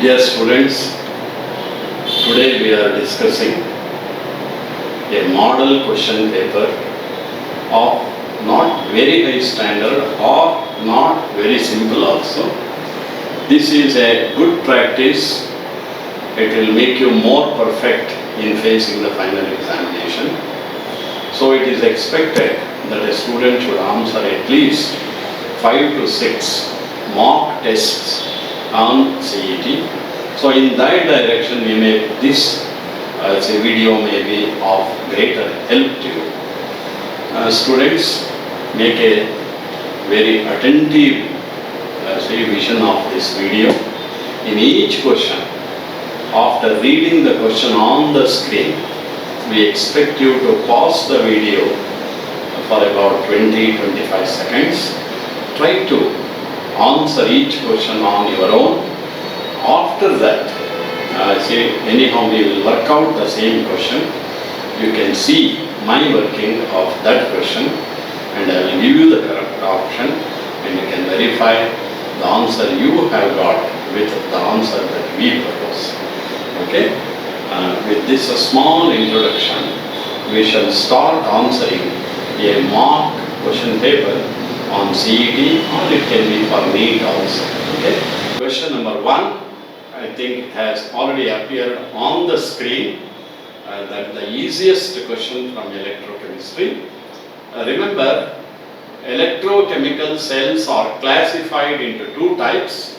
Dear students, today we are discussing a model question paper of not very high standard or not very simple also. This is a good practice. It will make you more perfect in facing the final examination. So it is expected that a student should answer at least 5 to 6 mock tests on CET. So in that direction, this video may be of greater help to you. Students, make a very attentive vision of this video. In each question, after reading the question on the screen, we expect you to pause the video for about 20-25 seconds. Try to answer each question on your own. After that, anyhow we will work out the same question. You can see my working of that question and I will give you the correct option and you can verify the answer you have got with the answer that we propose. Okay? With this small introduction, we shall start answering a mock question paper on CET, or it can be for NEET also. Okay? Question number 1, I think it has already appeared on the screen. That the easiest question from electrochemistry. Remember, electrochemical cells are classified into 2 types.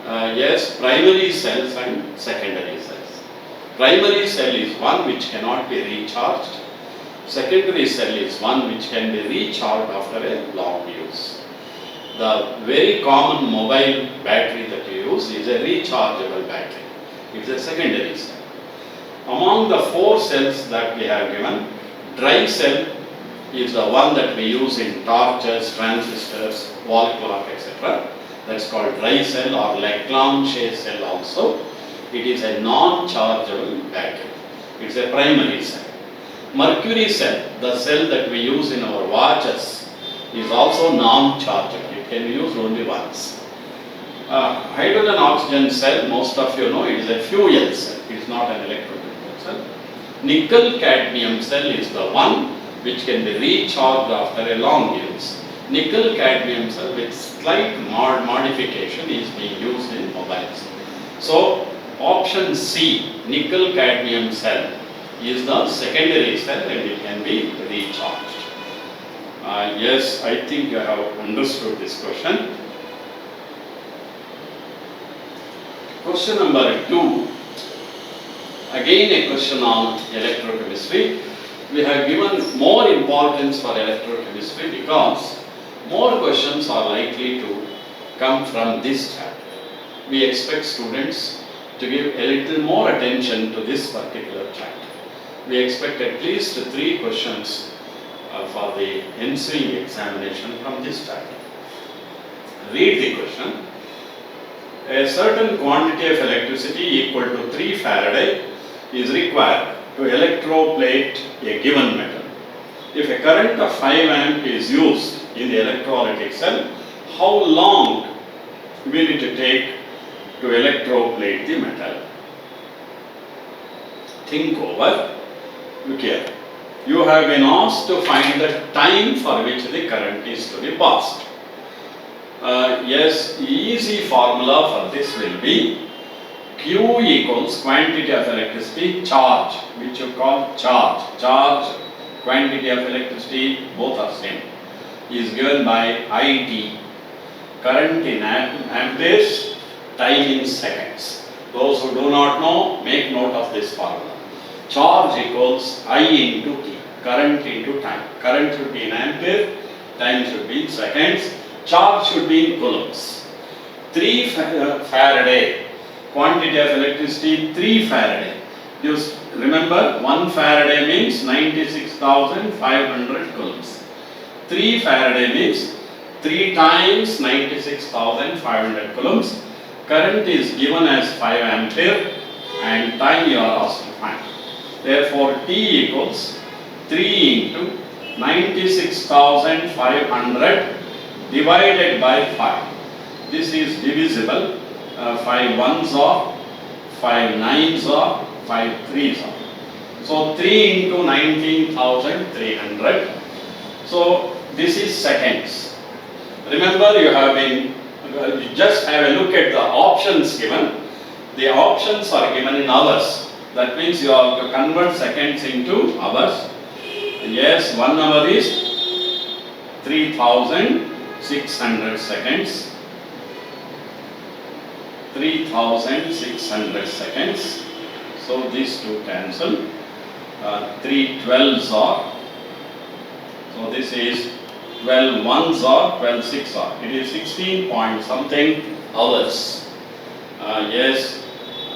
Yes, primary cells and secondary cells. Primary cell is one which cannot be recharged. Secondary cell is one which can be recharged after a long use. The very common mobile battery that you use is a rechargeable battery. It's a secondary cell. Among the 4 cells that we have given, dry cell is the one that we use in torches, transistors, wall clock, etc. That's called dry cell or Leclanché cell also. It is a non-chargeable battery. It's a primary cell. Mercury cell, the cell that we use in our watches, is also non-chargeable. It can be used only once. Hydrogen oxygen cell, most of you know, it is a fuel cell. It is not an electrochemical cell. Nickel cadmium cell is the one which can be recharged after a long use. Nickel cadmium cell with slight modification is being used in mobiles. So option C, nickel cadmium cell, is the secondary cell and it can be recharged. Yes, I think you have understood this question. Question number 2. Again a question on electrochemistry. We have given more importance for electrochemistry because more questions are likely to come from this chapter. We expect students to give a little more attention to this particular chapter. We expect at least 3 questions for the ensuing examination from this chapter. Read the question. A certain quantity of electricity equal to 3 Faraday is required to electroplate a given metal. If a current of 5 amp is used in the electrolytic cell, how long will it take to electroplate the metal? Think over. Look here. You have been asked to find the time for which the current is to be passed. Yes, easy formula for this will be Q equals quantity of electricity charge, which you call charge. Charge, quantity of electricity, both are same, is given by IT. Current in amperes, time in seconds. Those who do not know, make note of this formula. Charge equals I into T, current into time. Current should be in ampere, time should be in seconds. Charge should be in coulombs. 3 Faraday, quantity of electricity 3 Faraday. Just remember, 1 Faraday means 96,500 coulombs. 3 Faraday means 3 times 96,500 coulombs. Current is given as 5 ampere and time you are asked to find. Therefore, T equals 3 into 96,500 divided by 5. This is divisible 5 ones are, 5 nines are, 5 threes are. So 3 into 19,300. So this is seconds. Remember, you have been, you just have a look at the options given. The options are given in hours. That means you have to convert seconds into hours. Yes, 1 hour is 3,600 seconds. 3,600 seconds. So these two cancel. 3 12s are. So this is 12 ones are, 12 6 are. It is 16 point something hours. Yes,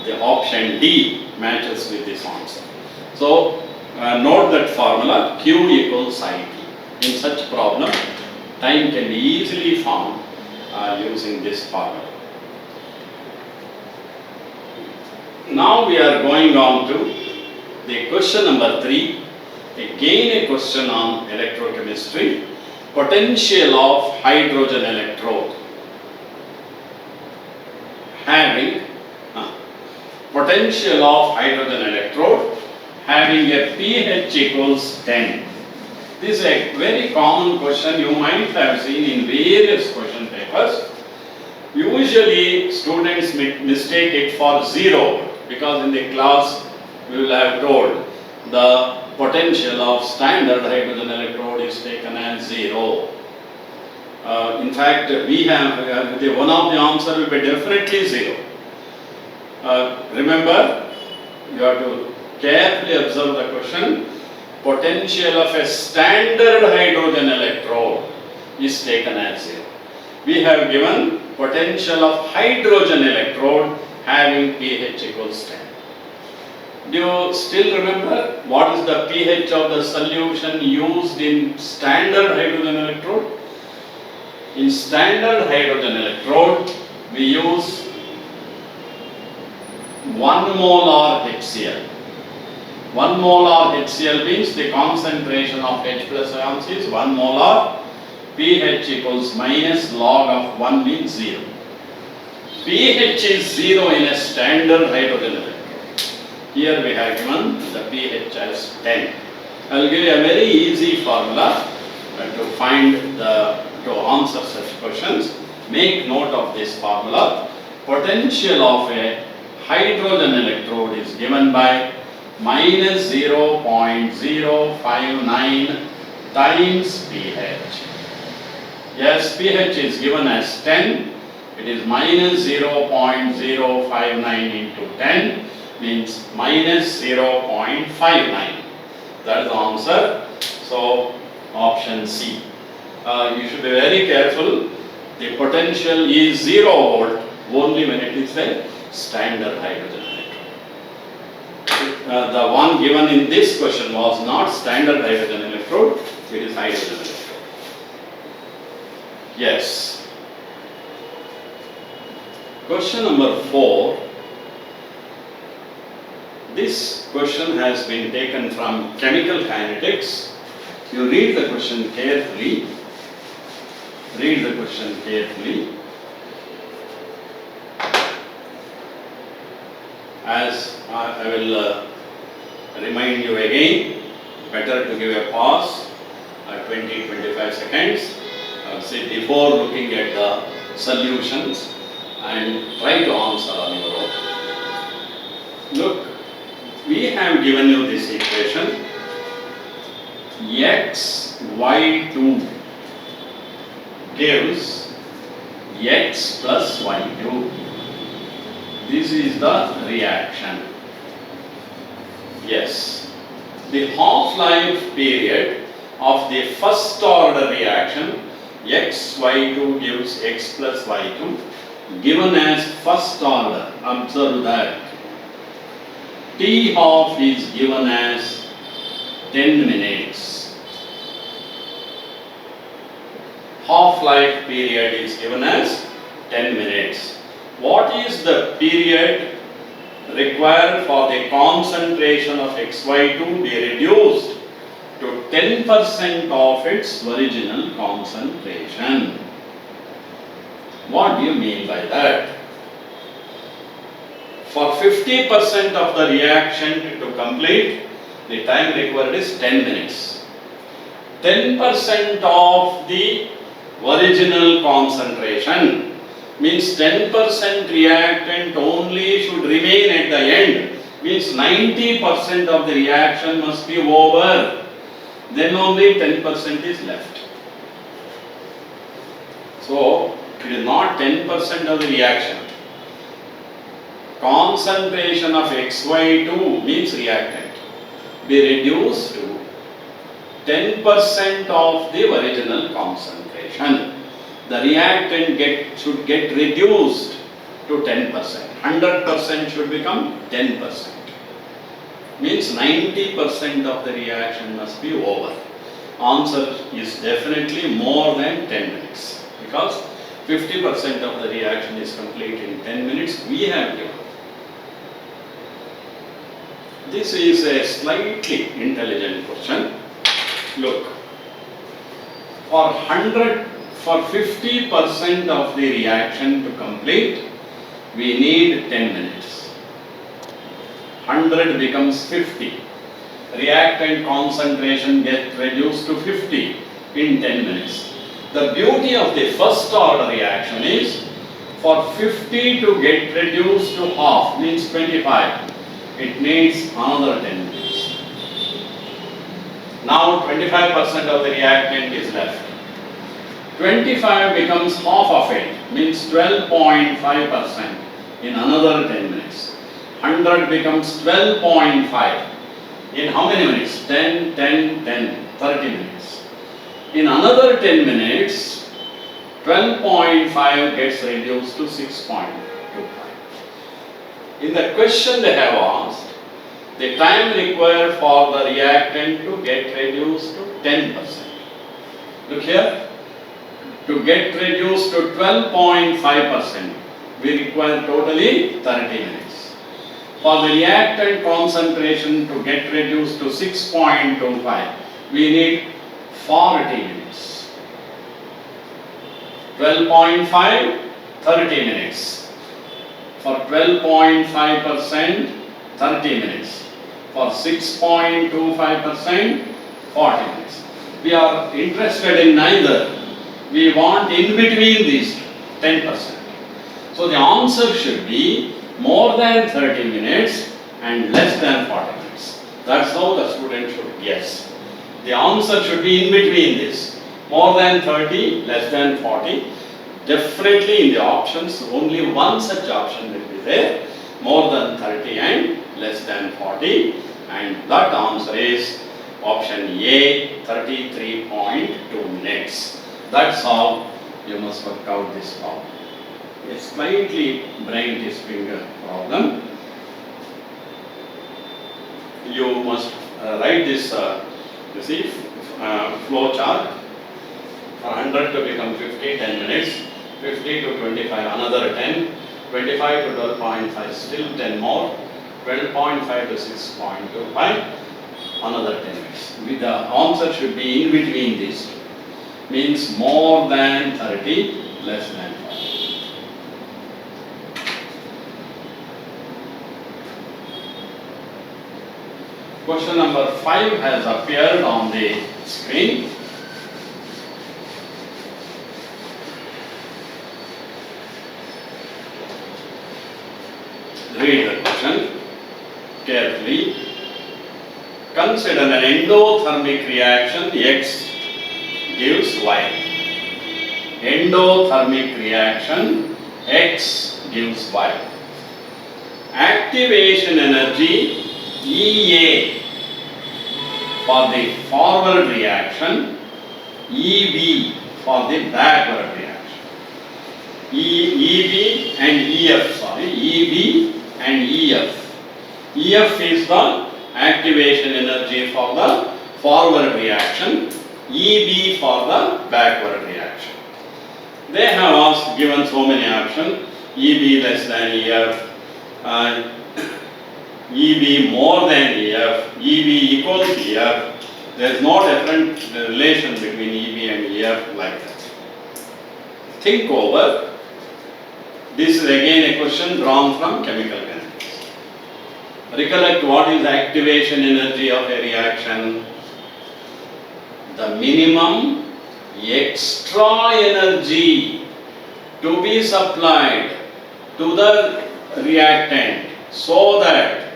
the option D matches with this answer. So note that formula Q equals IT. In such problem, time can be easily found using this formula. Now we are going on to the question number 3. Again a question on electrochemistry. Potential of hydrogen electrode. Having potential of hydrogen electrode having a pH equals 10. This is a very common question you might have seen in various question papers. Usually students mistake it for 0 because in the class we will have told the potential of standard hydrogen electrode is taken as 0. In fact, we have one of the answer will be definitely 0. Remember, you have to carefully observe the question. Potential of a standard hydrogen electrode is taken as 0. We have given potential of hydrogen electrode having pH equals 10. Do you still remember what is the pH of the solution used in standard hydrogen electrode? In standard hydrogen electrode, we use 1 molar HCl. 1 molar HCl means the concentration of H plus ions is 1 molar. pH equals minus log of 1 means 0. pH is 0 in a standard hydrogen electrode. Here we have given the pH as 10. I will give you a very easy formula to answer such questions. Make note of this formula. Potential of a hydrogen electrode is given by minus 0.059 times pH. Yes, pH is given as 10. It is minus 0.059 into 10 means minus 0.59. That is the answer. So option C. You should be very careful. The potential is 0 volt only when it is a standard hydrogen electrode. The one given in this question was not standard hydrogen electrode, it is hydrogen electrode. Yes. Question number 4. This question has been taken from chemical kinetics. You read the question carefully. Read the question carefully. As I will remind you again, better to give a pause 20-25 seconds. Say before looking at the solutions and try to answer on your own. Look, we have given you this equation. xy2 gives x plus y2. This is the reaction. Yes. The half-life period of the first order reaction xy2 gives x plus y2 given as first order. Observe that. T half is given as 10 minutes. Half-life period is given as 10 minutes. What is the period required for the concentration of xy2 be reduced to 10% of its original concentration? What do you mean by that? For 50% of the reaction to complete, the time required is 10 minutes. 10% of the original concentration means 10% reactant only should remain at the end, means 90% of the reaction must be over, then only 10% is left. So it is not 10% of the reaction. Concentration of XY2 means reactant be reduced to 10% of the original concentration. The reactant should get reduced to 10%. 100% should become 10%. Means 90% of the reaction must be over. Answer is definitely more than 10 minutes. Because 50% of the reaction is complete in 10 minutes, we have given. This is a slightly intelligent question. Look, for 50% of the reaction to complete, we need 10 minutes. 100 becomes 50. Reactant concentration gets reduced to 50 in 10 minutes. The beauty of the first order reaction is, for 50 to get reduced to half, means 25, it needs another 10 minutes. Now 25% of the reactant is left. 25 becomes half of it, means 12.5% in another 10 minutes. 100 becomes 12.5 in how many minutes? 10, 10, 10, 30 minutes. In another 10 minutes, 12.5 gets reduced to 6.25. In the question they have asked, the time required for the reactant to get reduced to 10%. Look here, to get reduced to 12.5%, we require totally 30 minutes. For the reactant concentration to get reduced to 6.25, we need 40 minutes. 12.5, 30 minutes. For 12.5%, 30 minutes. For 6.25%, 40 minutes. We are interested in neither. We want in between these 10%. So the answer should be more than 30 minutes and less than 40 minutes. That's how the student should guess. The answer should be in between this. More than 30, less than 40. Definitely in the options, only one such option will be there. More than 30 and less than 40. And that answer is option A, 33.2 minutes. That's how you must work out this problem. A slightly brain finger problem. You must write this, you see, flow chart. For 100 to become 50, 10 minutes. 50 to 25, another 10. 25 to 12.5, still 10 more. 12.5 to 6.25, another 10 minutes. The answer should be in between these two. Means more than 30, less than 40. Question number 5 has appeared on the screen. Read the question carefully. Consider an endothermic reaction X gives Y. Endothermic reaction X gives Y. Activation energy EA for the forward reaction, EB for the backward reaction. EB and EF, EB and EF. EF is the activation energy for the forward reaction, EB for the backward reaction. They have asked, given so many options, EB less than EF, EB more than EF, EB equals EF. There is no different relation between EB and EF like that. Think over. This is again a question drawn from chemical kinetics. Recollect what is activation energy of a reaction. The minimum extra energy to be supplied to the reactant so that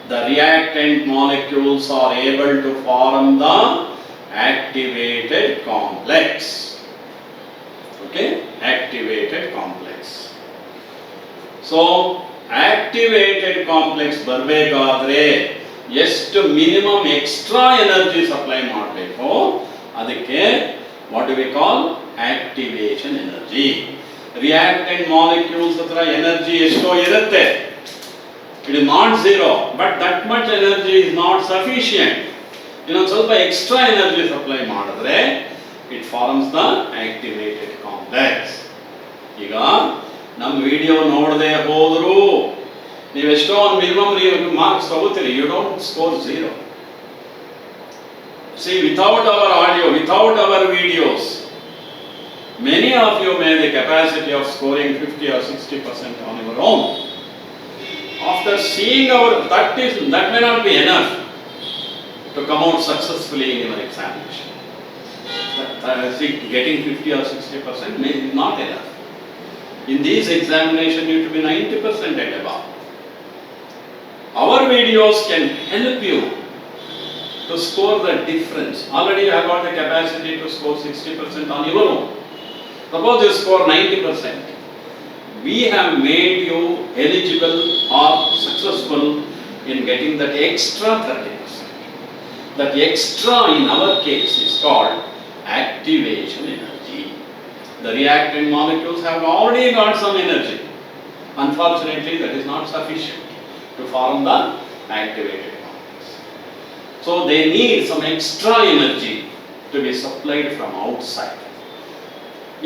the reactant molecules are able to form the activated complex. Okay, activated complex. So, activated complex ಬರಬೇಕಾದ್ರೆ ಎಷ್ಟು minimum extra energy supply ಮಾಡಬೇಕು ಅದಕ್ಕೆ what do we call activation energy. Reactant molecules ಹತ್ರ energy ಎಷ್ಟೋ ಇರುತ್ತೆ, it is not zero, but that much energy is not sufficient. ಇನ್ನೊಂದು ಸ್ವಲ್ಪ extra energy supply ಮಾಡಿದ್ರೆ it forms the activated complex. ಈಗ ನಮ್ಮ ವಿಡಿಯೋ ನೋಡದೆ ಹೋದ್ರು ನೀವೆಷ್ಟೋ ಒಂದು ಮಿನಿಮಮ್ ಮಾರ್ಕ್ಸ್ ತಗೋತೀರಿ, you don't score zero. See, without our audio, without our videos, many of you may the capacity of scoring 50 or 60% on your own. After seeing that may not be enough to come out successfully in your examination. Getting 50 or 60% may be not enough. In these examinations, you need to be 90% and above. Our videos can help you to score the difference. Already you have got the capacity to score 60% on your own. Suppose you score 90%. We have made you eligible or successful in getting that extra 30%. That extra in our case is called activation energy. The reactant molecules have already got some energy. Unfortunately, that is not sufficient to form the activated complex. So they need some extra energy to be supplied from outside.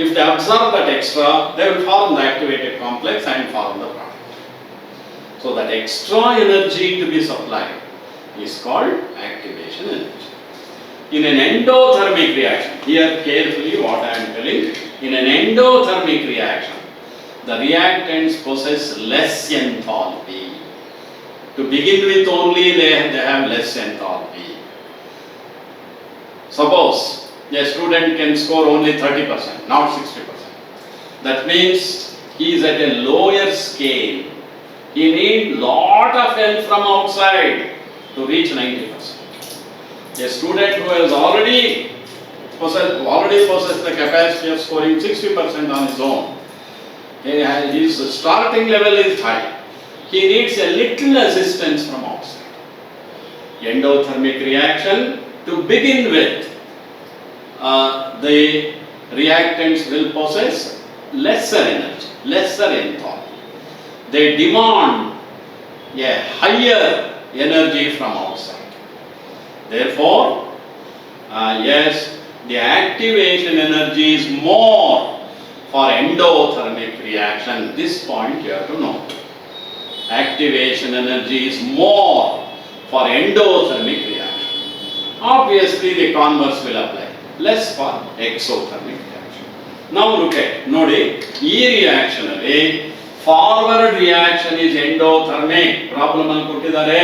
If they absorb that extra, they will form the activated complex and form the product. So that extra energy to be supplied is called activation energy. In an endothermic reaction, hear carefully what I am telling. In an endothermic reaction, the reactants possess less enthalpy. To begin with only they have less enthalpy. Suppose a student can score only 30%, not 60%. That means he is at a lower scale. He needs lot of help from outside to reach 90%. A student who has already possessed the capacity of scoring 60% on his own, his starting level is high. He needs a little assistance from outside. Endothermic reaction, to begin with, the reactants will possess lesser energy, lesser enthalpy. They demand a higher energy from outside. Therefore, yes, the activation energy is more for endothermic reaction. This point you have to note. Activation energy is more for endothermic reaction. Obviously, the converse will apply. Less for exothermic reaction. Now look at, nodi, ee reaction alli forward reaction is endothermic. Problem alli kottidare.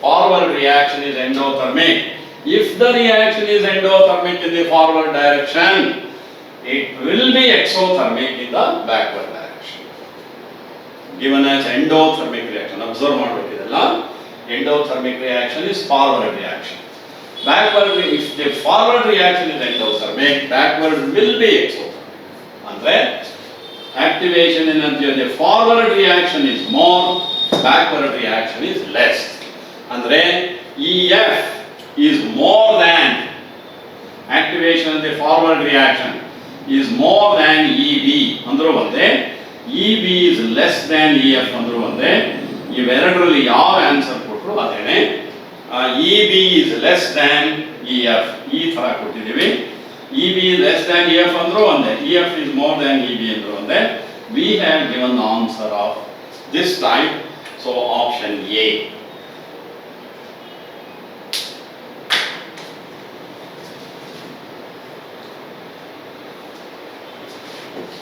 Forward reaction is endothermic. If the reaction is endothermic in the forward direction, it will be exothermic in the backward direction. Given as endothermic reaction, observe ಮಾಡಬೇಕಿದೆಲ್ಲ. Endothermic reaction is forward reaction. Backward, if the forward reaction is endothermic, backward will be exothermic. Andre activation energy of the forward reaction is more, backward reaction is less. Andre EF is more than activation of the forward reaction is more than EB. Andru onde EB is less than EF andru onde ಇವೆರಡರಲ್ಲಿ ಯಾವ answer ಕೊಟ್ಟರು ಅದೇನೆ. EB is less than EF ಈ ತರ ಕೊಟ್ಟಿದ್ದೀವಿ. EB is less than EF ಅಂದ್ರು ಒಂದೇ, EF is more than EB ಅಂದ್ರು ಒಂದೇ. We have given the answer of this type, so option A.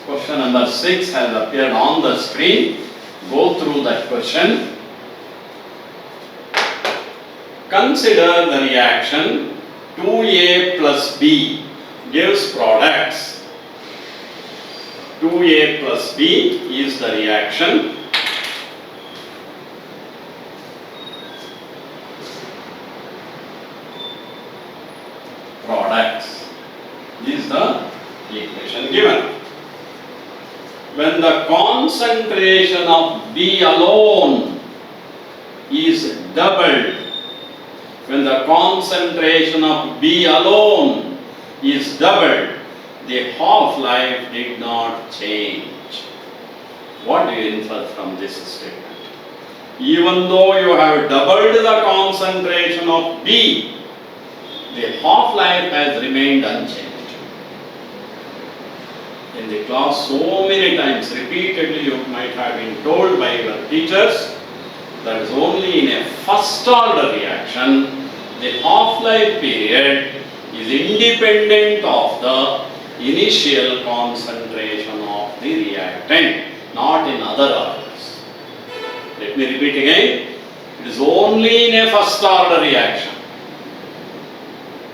Question number 6 has appeared on the screen. Go through that question. consider the reaction 2A plus B gives products. 2A plus B is the reaction. Products. This is the equation given. When the concentration of B alone is doubled, when the concentration of B alone is doubled, the half-life did not change. What do you infer from this statement? Even though you have doubled the concentration of B, the half-life has remained unchanged. In the class, so many times, repeatedly, you might have been told by your teachers that is only in a first order reaction, the half-life period is independent of the initial concentration of the reactant, not in other orders. Let me repeat again. It is only in a first order reaction.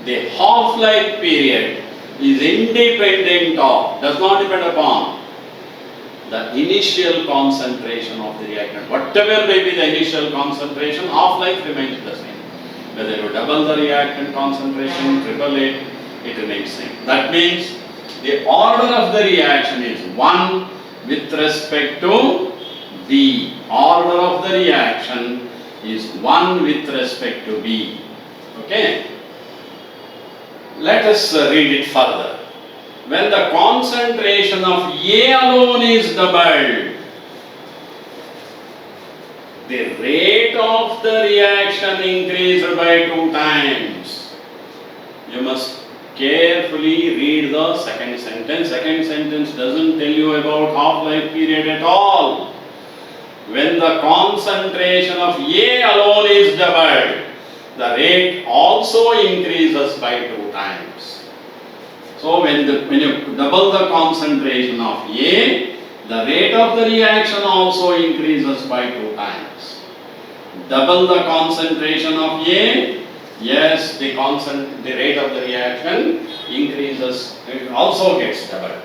The half-life period is independent of, does not depend upon the initial concentration of the reactant. Whatever may be the initial concentration, half-life remains the same. Whether you double the reactant concentration, triple it, it remains same. That means the order of the reaction is 1 with respect to B. Order of the reaction is 1 with respect to B. Okay? Let us read it further. When the concentration of A alone is doubled, the rate of the reaction increased by 2 times. You must carefully read the second sentence. Second sentence doesn't tell you about half-life period at all. When the concentration of A alone is doubled, the rate also increases by 2 times. So when you double the concentration of A, the rate of the reaction also increases by 2 times. Double the concentration of A, yes, the rate of the reaction increases, it also gets doubled.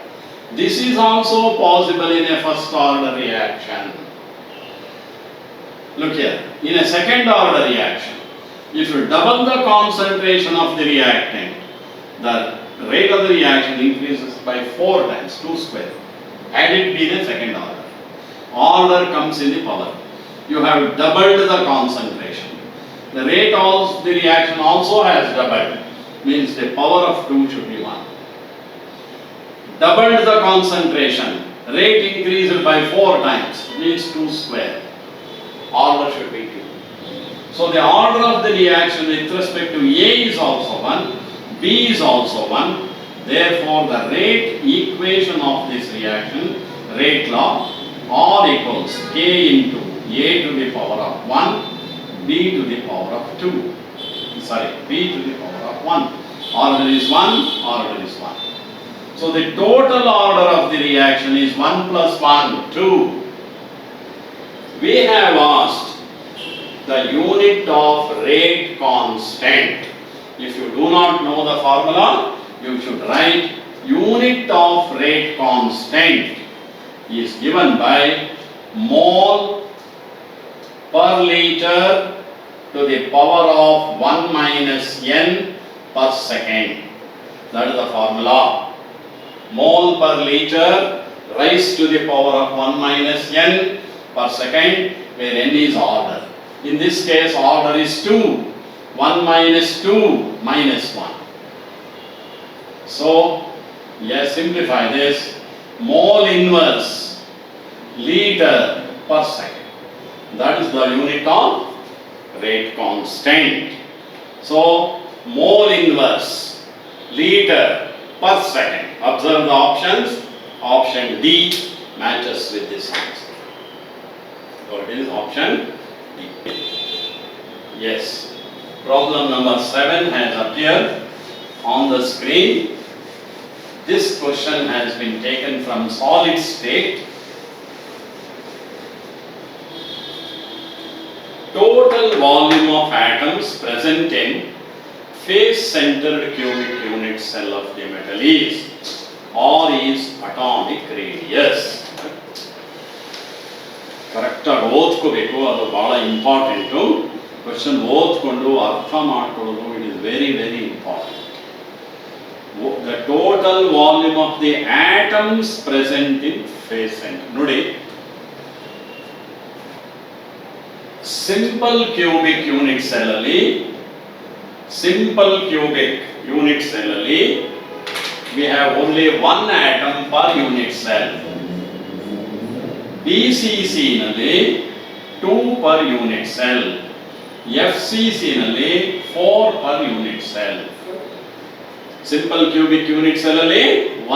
This is also possible in a first order reaction. Look here, in a second order reaction, if you double the concentration of the reactant, the rate of the reaction increases by 4 times, 2 square. Had it been a second order. Order comes in the power. You have doubled the concentration. The rate of the reaction also has doubled. Means the power of 2 should be 1. Doubled the concentration. Rate increased by 4 times. Means 2 square. Order should be 2. So the order of the reaction with respect to A is also 1, B is also 1. Therefore, the rate equation of this reaction, rate law, R equals K into A to the power of 1, B to the power of 2. Sorry, B to the power of 1. Order is 1, order is 1. So the total order of the reaction is 1 plus 1, 2. We have asked the unit of rate constant. If you do not know the formula, you should write unit of rate constant is given by mole per liter to the power of 1 minus n per second. That is the formula. Mole per liter raised to the power of 1 minus n per second, where n is order. In this case, order is 2. 1 minus 2 minus 1. So, let's simplify this. Mole inverse liter per second. That is the unit of rate constant. So, mole inverse liter per second. Observe the options. Option D matches with this answer. So, it is option D. Yes. Problem number 7 has appeared on the screen. This question has been taken from solid state. Total volume of atom atoms present in face-centered cubic unit cell of the metal is? R is atomic radius. ಕರೆಕ್ಟಾಗಿ ಓದ್ಕೋಬೇಕು, ಅದು ಭಾಳ important. Question ಓದ್ಕೊಂಡು ಅರ್ಥ ಮಾಡ್ಕೊಳ್ಳೋದು it is very very important. The total volume of the atoms present in face centre. ನೋಡಿ, simple cubic unit cell ಅಲ್ಲಿ we have only one atom per unit cell. BCC ನಲ್ಲಿ 2 per unit cell, FCC ನಲ್ಲಿ 4 per unit cell. Simple cubic unit cell ಅಲ್ಲಿ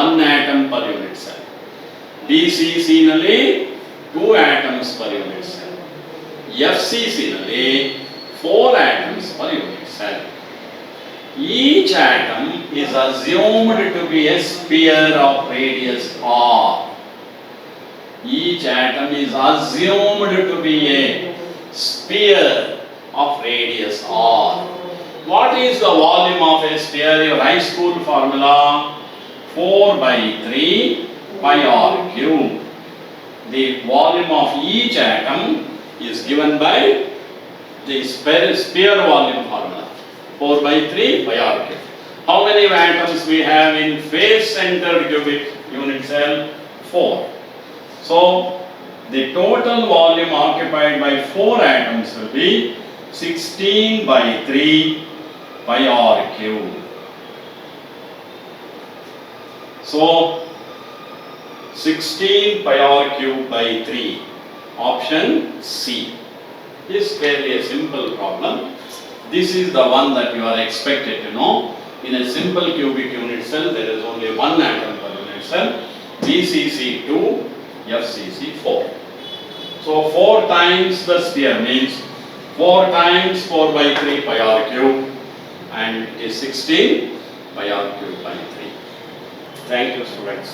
1 atom per unit cell. BCC ನಲ್ಲಿ 2 atoms per unit cell. FCC ನಲ್ಲಿ 4 atoms per unit cell. Each atom is assumed to be a sphere of radius r. Each atom is assumed to be a sphere of radius r. What is the volume of a sphere? Your high school formula 4 by 3 pi r cube. The volume of each atom is given by the sphere volume formula 4 by 3 pi r cube. How many atoms we have in face-centered cubic unit cell? 4. So the total volume occupied by 4 atoms will be 16 by 3 pi r cube. So 16 pi r cube by 3. Option C is fairly a simple problem. This is the one that you are expected to know. In a simple cubic unit cell, there is only one atom per unit cell. BCC 2, FCC 4. So 4 times the sphere means 4 times 4 by 3 pi r cube, and it is 16 pi r cube by 3. Thank you, students.